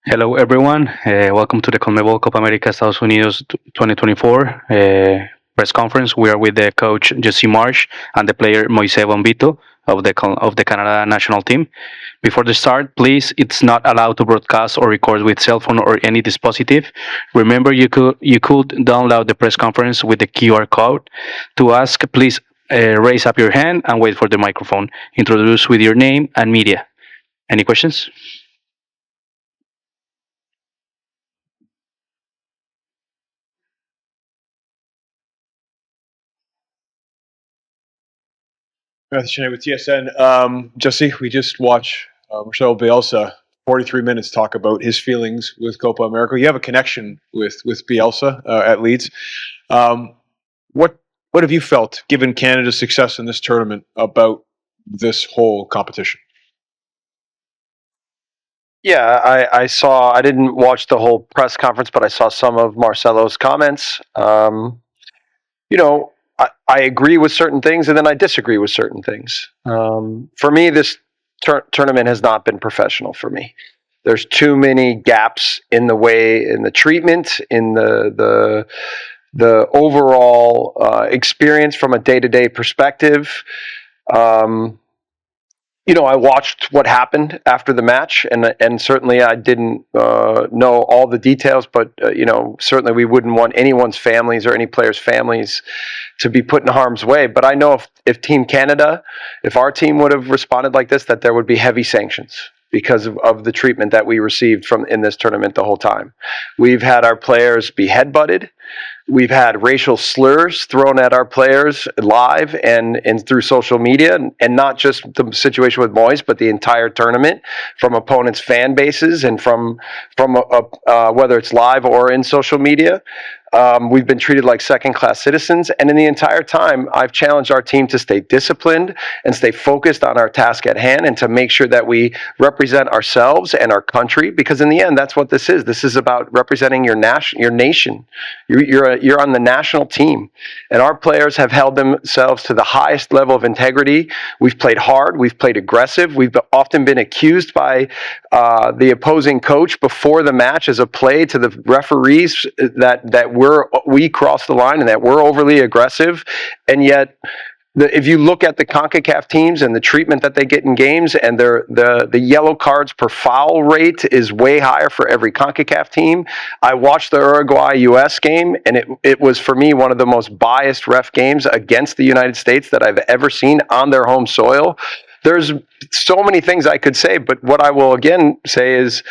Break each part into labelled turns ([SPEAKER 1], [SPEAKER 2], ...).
[SPEAKER 1] Hello, everyone. Welcome to the CONMEBOL Copa América Estados Unidos 2024 press conference. We are with the coach Jesse Marsch and the player Moïse Bombito of the Canada national team. Before the start, please, it's not allowed to broadcast or record with cell phone or any dispositive. Remember, you could download the press conference with the QR code. To ask, please raise up your hand and wait for the microphone. Introduce with your name and media. Any questions?
[SPEAKER 2] Matthew Cheney with TSN. Jesse, we just watched Marcelo Bielsa 43 minutes talk about his feelings with Copa America. You have a connection with Bielsa at Leeds. What have you felt, given Canada's success in this tournament, about this whole competition?
[SPEAKER 3] Yeah, I saw. I didn't watch the whole press conference, but I saw some of Marcelo's comments. You know, I agree with certain things, and then I disagree with certain things. For me, this tournament has not been professional. For me, there's too many gaps in the treatment, in the overall experience from a day-to-day perspective. I watched what happened after the match, and certainly I didn't know all the details, but certainly we wouldn't want anyone's families or any players' families to be put in harm's way. But I know if Team Canada, if our team would have responded like this, that there would be heavy sanctions because of the treatment that we received from in this tournament the whole time. We've had our players be headbutted. We've had racial slurs thrown at our players live and through social media, and not just the situation with Moise, but the entire tournament from opponents' fan bases and from whether it's live or in social media. We've been treated like second-class citizens, and in the entire time, I've challenged our team to stay disciplined and stay focused on our task at hand, and to make sure that we represent ourselves and our country. Because in the end, that's what this is. This is about representing your nation. You're on the national team, and our players have held themselves to the highest level of integrity. We've played hard. We've played aggressive. We've often been accused by the opposing coach before the match as a play to the referees that we crossed the line and that we're overly aggressive. And yet, if you look at the CONCACAF teams and the treatment that they get in games, and the yellow cards per foul rate is way higher for every CONCACAF team. I watched the Uruguay-US game, and it was, for me, one of the most biased ref games against the United States that I've ever seen on their home soil. There's so many things I could say, but what I will again say is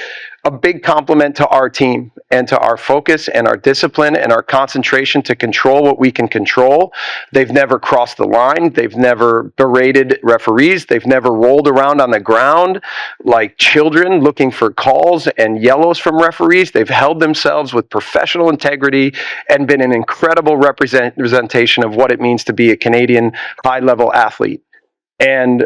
[SPEAKER 3] a big compliment to our team and to our focus and our discipline and our concentration to control what we can control. They've never crossed the line. They've never berated referees. They've never rolled around on the ground like children looking for calls and yellows from referees. They've held themselves with professional integrity and been an incredible representation of what it means to be a Canadian high-level athlete. And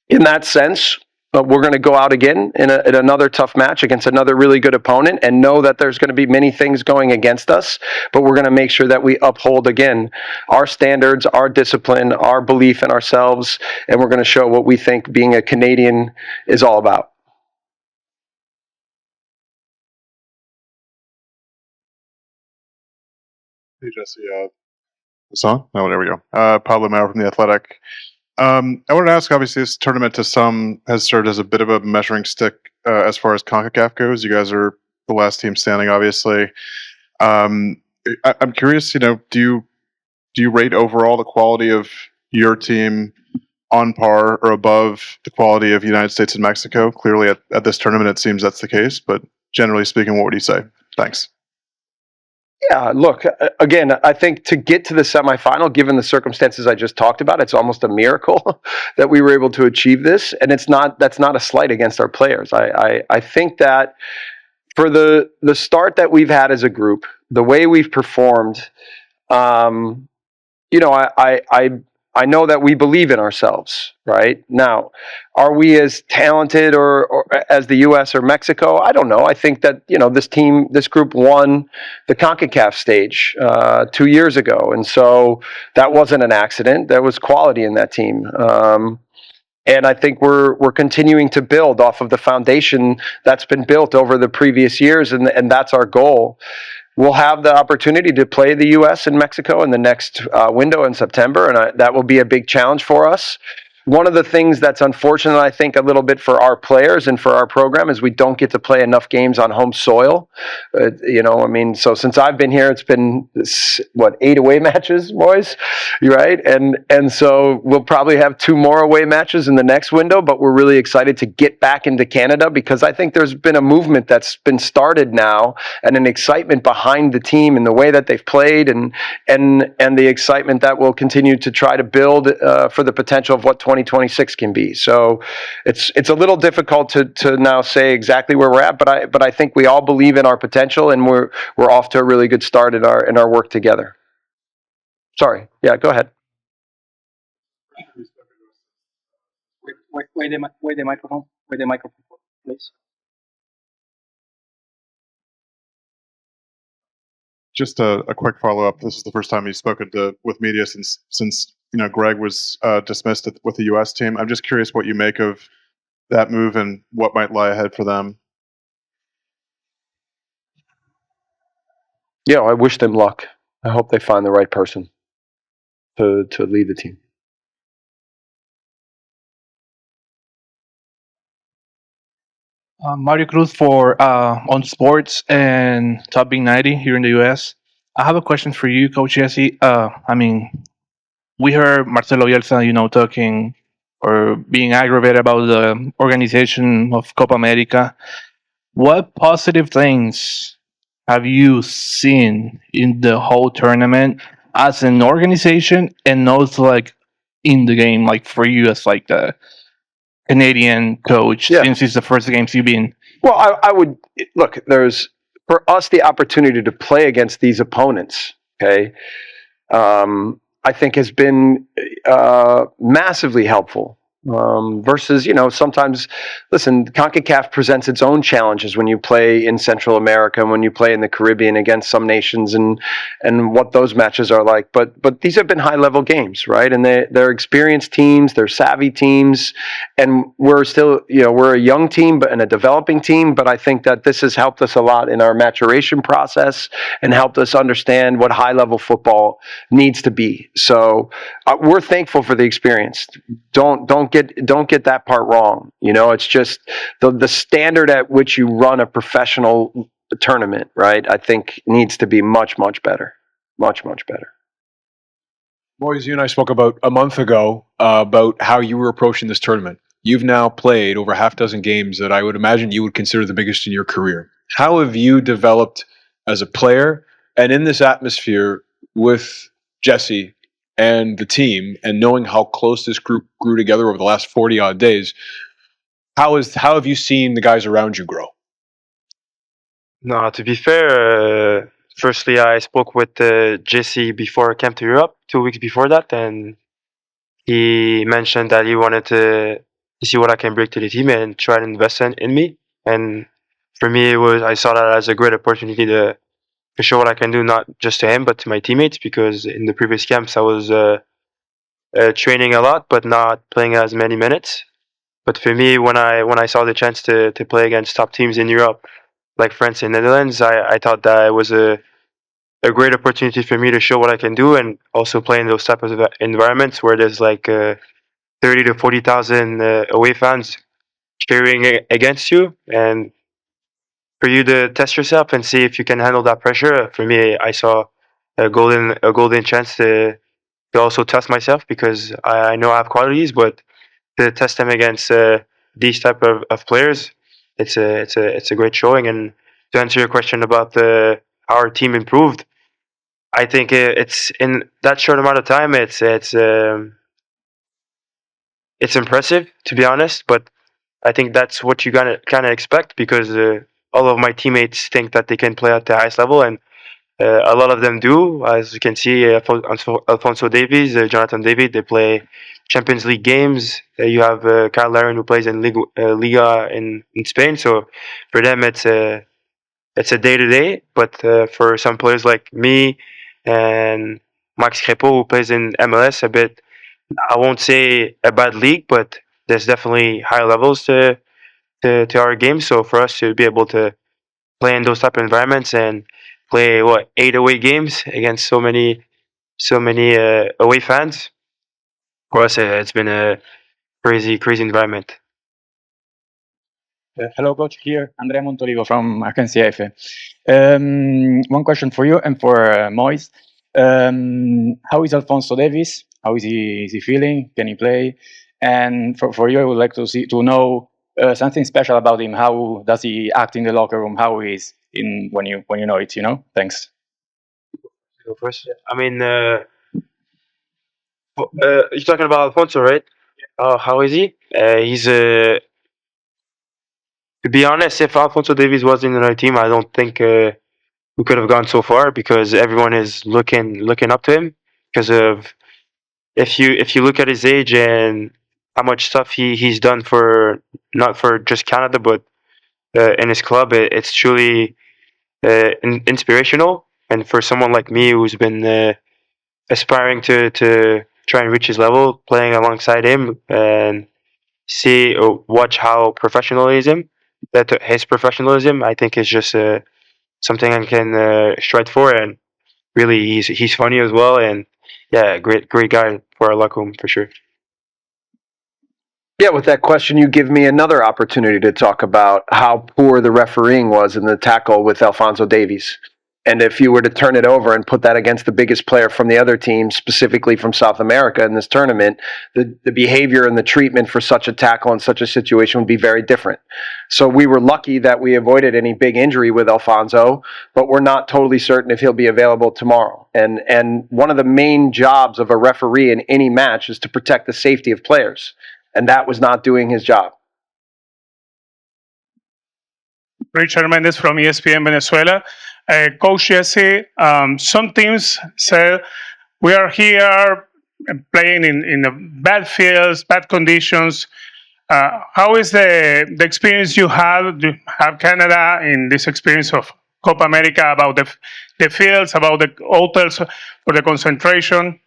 [SPEAKER 3] in that sense, we're going to go out again in another tough match against another really good opponent, and know that there's going to be many things going against us, but we're going to make sure that we uphold, again, our standards, our discipline, our belief in ourselves, and we're going to show what we think being a Canadian is all about.
[SPEAKER 4] Hey, Jesse. The song? Oh, there we go. Pablo Maurer from The Athletic. I wanted to ask, obviously, this tournament to some has served as a bit of a measuring stick as far as CONCACAF goes. You guys are the last team standing, obviously. I'm curious, do you rate overall the quality of your team on par or above the quality of the United States and Mexico? Clearly, at this tournament, it seems that's the case, but generally speaking, what would you say? Thanks.
[SPEAKER 3] Yeah, look, again, I think to get to the semifinal, given the circumstances I just talked about, it's almost a miracle that we were able to achieve this. And that's not a slight against our players. I think that for the start that we've had as a group, the way we've performed, I know that we believe in ourselves, right? Now, are we as talented or as the U.S. or Mexico? I don't know. I think that, this group won the CONCACAF stage 2 years ago. And so that wasn't an accident. There was quality in that team. And I think we're continuing to build off of the foundation that's been built over the previous years, and that's our goal. We'll have the opportunity to play the U.S. and Mexico in the next window in September, and that will be a big challenge for us. One of the things that's unfortunate, I think, a little bit for our players and for our program is we don't get to play enough games on home soil. So since I've been here, it's been 8 away matches, boys, right? And so we'll probably have 2 more away matches in the next window. But we're really excited to get back into Canada because I think there's been a movement that's been started now and an excitement behind the team and the way that they've played and the excitement that we'll continue to try to build for the potential of what 2026 can be. So it's a little difficult to now say exactly where we're at, but I think we all believe in our potential and we're off to a really good start in our work together. Sorry. Yeah, go ahead.
[SPEAKER 5] Wait the microphone, please.
[SPEAKER 4] Just a quick follow-up. This is the first time you've spoken with media since Greg was dismissed with the U.S. team. I'm just curious what you make of that move and what might lie ahead for them.
[SPEAKER 3] Yeah, I wish them luck. I hope they find the right person to lead the team.
[SPEAKER 6] Mario Cruz for On Sports and Top Being 90 here in the US. I have a question for you, Coach Jesse. We heard Marcelo Bielsa, talking or being aggravated about the organization of Copa America. What positive things have you seen in the whole tournament as an organization and also like in the game, like for you as like the Canadian coach, since it's the first games you've been?
[SPEAKER 3] Well, I would look. There's for us the opportunity to play against these opponents. Okay, I think has been massively helpful. Versus, sometimes, listen, CONCACAF presents its own challenges when you play in Central America and when you play in the Caribbean against some nations and what those matches are like. But these have been high-level games, right? And they're experienced teams, they're savvy teams, and we're still, we're a young team and a developing team, but I think that this has helped us a lot in our maturation process and helped us understand what high-level football needs to be. So we're thankful for the experience. Don't get that part wrong. It's just the standard at which you run a professional tournament, right? I think needs to be much, much better. Much, much better.
[SPEAKER 2] Moïse, you and I spoke about a month ago about how you were approaching this tournament. You've now played over half dozen games that I would imagine you would consider the biggest in your career. How have you developed as a player and in this atmosphere with Jesse and the team, and knowing how close this group grew together over the last 40-odd days, how have you seen the guys around you grow?
[SPEAKER 7] No, to be fair, firstly, I spoke with Jesse before I came to Europe, 2 weeks before that, and he mentioned that he wanted to see what I can bring to the team and try to invest in me. And for me, I saw that as a great opportunity to show what I can do, not just to him, but to my teammates, because in the previous camps, I was training a lot, but not playing as many minutes. But for me, when I saw the chance to play against top teams in Europe, like France and Netherlands, I thought that it was a great opportunity for me to show what I can do, and also play in those type of environments where there's like 30 to 40,000 away fans cheering against you, and for you to test yourself and see if you can handle that pressure. For me, I saw a golden chance to also test myself, because I know I have qualities, but to test them against these type of players, it's a great showing. And to answer your question about how our team improved, I think it's in that short amount of time, it's impressive, to be honest. But I think that's what you gotta kind of expect, because all of my teammates think that they can play at the highest level, and a lot of them do. As you can see, Alfonso Davies, Jonathan David, they play Champions League games. You have Kyle Larin, who plays in Liga in Spain. So for them, it's a day-to-day. But for some players like me and Max Crepeau, who plays in MLS, I won't say a bad league, but there's definitely high levels to our game. So for us to be able to play in those type of environments and play 8 away games against so many away fans, for us it's been a crazy environment.
[SPEAKER 5] Hello, coach. Here, Andrea Montolivo from Agencia F. One question for you and for Moïse. How is Alfonso Davies? How is he feeling? Can he play? And for you, I would like to know something special about him. How does he act in the locker room? How he is when you know it? Thanks.
[SPEAKER 7] Go first. I mean, you're talking about Alfonso, right? How is he? He's to be honest, if Alfonso Davies wasn't in our team, I don't think we could have gone so far because everyone is looking up to him because of if you look at his age and how much stuff he's done for not for just Canada but in his club, it's truly inspirational. And for someone like me who's been aspiring to try and reach his level, playing alongside him and see watch how professionalism that his professionalism, I think is just something I can strive for. And really, he's funny as well, and yeah, great guy for our locker room for sure.
[SPEAKER 3] Yeah, with that question, you give me another opportunity to talk about how poor the refereeing was in the tackle with Alfonso Davies. And if you were to turn it over and put that against the biggest player from the other team, specifically from South America in this tournament, the behavior and the treatment for such a tackle in such a situation would be very different. So we were lucky that we avoided any big injury with Alfonso, but we're not totally certain if he'll be available tomorrow. And one of the main jobs of a referee in any match is to protect the safety of players. And that was not doing his job.
[SPEAKER 8] Richard Mendez from ESPN Venezuela. Coach Jesse, some teams say we are here playing in the bad fields, bad conditions. How is the experience you have Canada in this experience of Copa America about the fields, about the hotels for the concentration?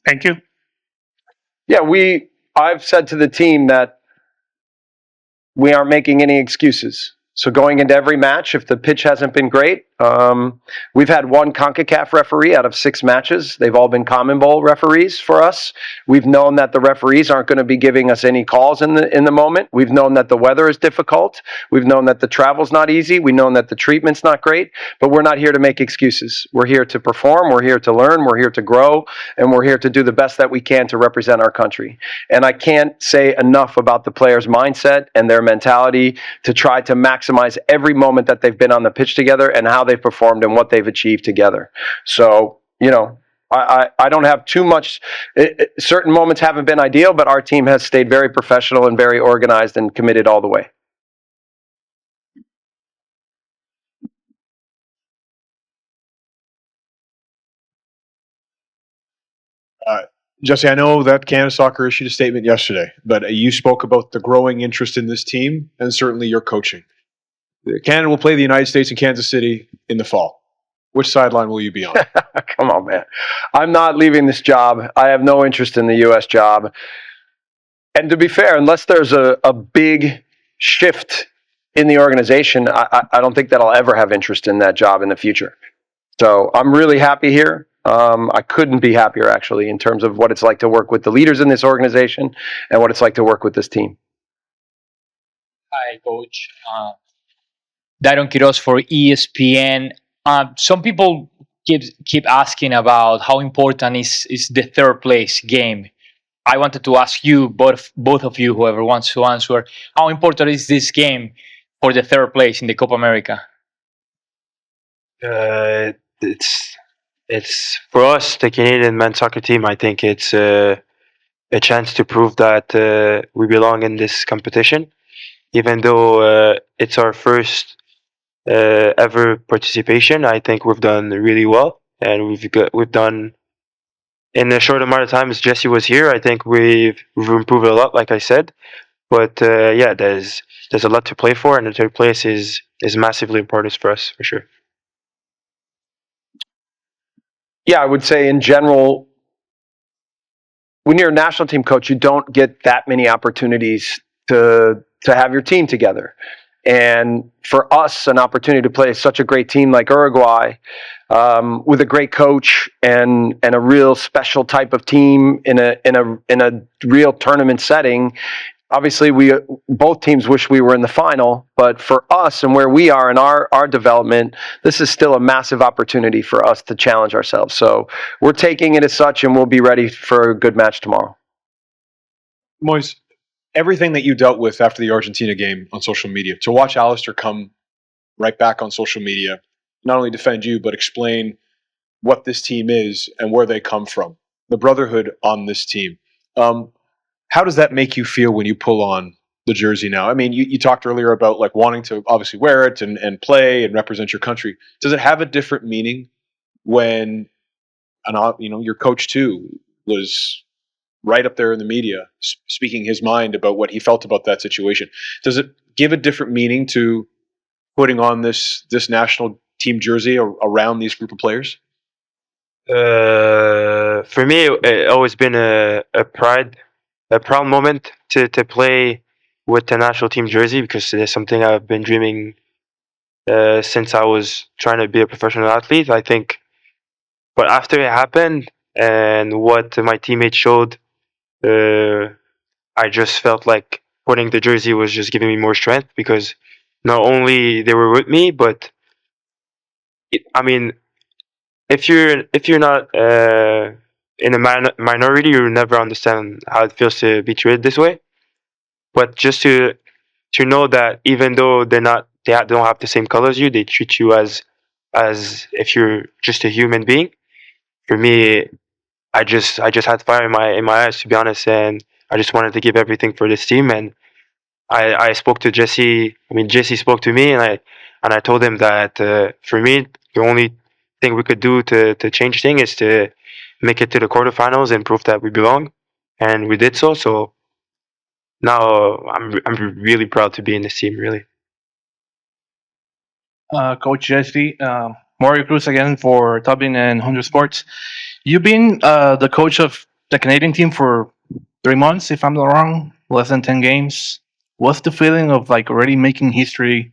[SPEAKER 8] Thank you.
[SPEAKER 3] Yeah, I've said to the team that we aren't making any excuses. So going into every match, if the pitch hasn't been great, we've had one CONCACAF referee out of 6 matches. They've all been Common Bowl referees for us. We've known that the referees aren't going to be giving us any calls in the moment. We've known that the weather is difficult. We've known that the travel's not easy. We've known that the treatment's not great. But we're not here to make excuses. We're here to perform. We're here to learn. We're here to grow. And we're here to do the best that we can to represent our country. And I can't say enough about the players' mindset and their mentality to try to maximize every moment that they've been on the pitch together and how they've performed and what they've achieved together. So, I don't have too much. Certain moments haven't been ideal, but our team has stayed very professional and very organized and committed all the way.
[SPEAKER 2] Jesse, I know that Canada Soccer issued a statement yesterday, but you spoke about the growing interest in this team and certainly your coaching. Canada will play the United States in Kansas City in the fall. Which sideline will you be on?
[SPEAKER 3] Come on, man. I'm not leaving this job. I have no interest in the U.S. job. And to be fair, unless there's a big shift in the organization, I don't think that I'll ever have interest in that job in the future. So I'm really happy here. I couldn't be happier, actually, in terms of what it's like to work with the leaders in this organization and what it's like to work with this team.
[SPEAKER 9] Hi, Coach. Daron Quiroz for ESPN. Some people keep asking about how important is the third place game. I wanted to ask you, both of you, whoever wants to answer, how important is this game for the third place in the Copa America?
[SPEAKER 7] It's for us, the Canadian men's soccer team. I think it's a chance to prove that we belong in this competition, even though it's our first ever participation. I think we've done really well, and we've done in a short amount of time as Jesse was here. I think we've improved a lot, like I said. But yeah, there's a lot to play for, and the third place is massively important for us for sure.
[SPEAKER 3] Yeah, I would say in general, when you're a national team coach, you don't get that many opportunities to have your team together. And for us, an opportunity to play such a great team like Uruguay, with a great coach and a real special type of team in a real tournament setting. Obviously, both teams wish we were in the final, but for us and where we are in our development, this is still a massive opportunity for us to challenge ourselves. So we're taking it as such, and we'll be ready for a good match tomorrow.
[SPEAKER 2] Moïse, everything that you dealt with after the Argentina game on social media, to watch Alistair come right back on social media, not only defend you, but explain what this team is and where they come from, the brotherhood on this team. How does that make you feel when you pull on the jersey now? I mean, you talked earlier about like wanting to obviously wear it and play and represent your country. Does it have a different meaning when, your coach too was right up there in the media speaking his mind about what he felt about that situation? Does it give a different meaning to putting on this national team jersey around these group of players?
[SPEAKER 7] For me, it always been a proud moment to play with the national team jersey, because it's something I've been dreaming since I was trying to be a professional athlete, I think. But after it happened and what my teammates showed, I just felt like putting the jersey was just giving me more strength, because not only they were with me, but if you're not in a minority, you'll never understand how it feels to be treated this way. But just to know that even though they don't have the same color as you, they treat you as if you're just a human being. For me, I just had fire in my eyes, to be honest, and I just wanted to give everything for this team. And I spoke to Jesse. Jesse spoke to me, and I told him that for me, the only thing we could do to change things is to make it to the quarterfinals and prove that we belong, and we did so. So now I'm really proud to be in this team, really.
[SPEAKER 6] Coach Jesse, Mario Cruz again for Tubin and 100 Sports. You've been the coach of the Canadian team for 3 months, if I'm not wrong, less than 10 games. What's the feeling of like already making history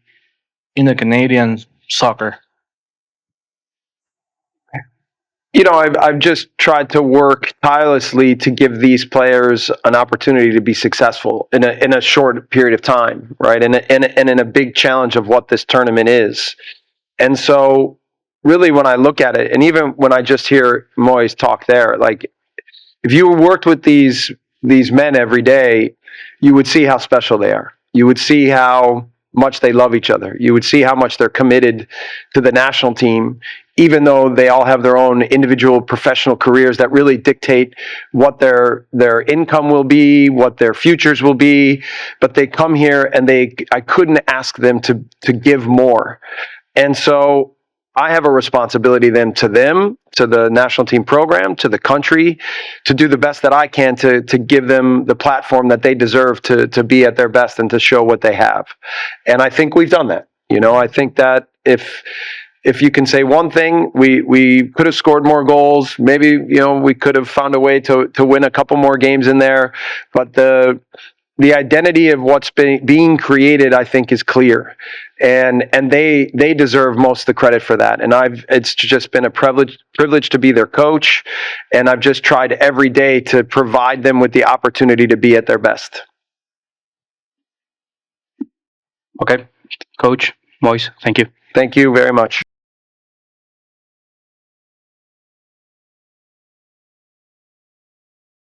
[SPEAKER 6] in the Canadian soccer?
[SPEAKER 3] I've just tried to work tirelessly to give these players an opportunity to be successful in a short period of time, right? And in a big challenge of what this tournament is. And so really when I look at it, and even when I just hear Moïse talk there, like if you worked with these men every day, you would see how special they are. You would see how much they love each other. You would see how much they're committed to the national team, even though they all have their own individual professional careers that really dictate what their income will be, what their futures will be. But they come here and I couldn't ask them to give more. And so I have a responsibility then to them, to the national team program, to the country, to do the best that I can to give them the platform that they deserve to be at their best and to show what they have. And I think we've done that. I think that if you can say one thing, we could have scored more goals. Maybe, we could have found a way to win a couple more games in there. But the identity of what's being created, I think, is clear, and they deserve most of the credit for that. And it's just been a privilege to be their coach, and I've just tried every day to provide them with the opportunity to be at their best.
[SPEAKER 1] Okay, Coach Moïse, thank you.
[SPEAKER 3] Thank you very much.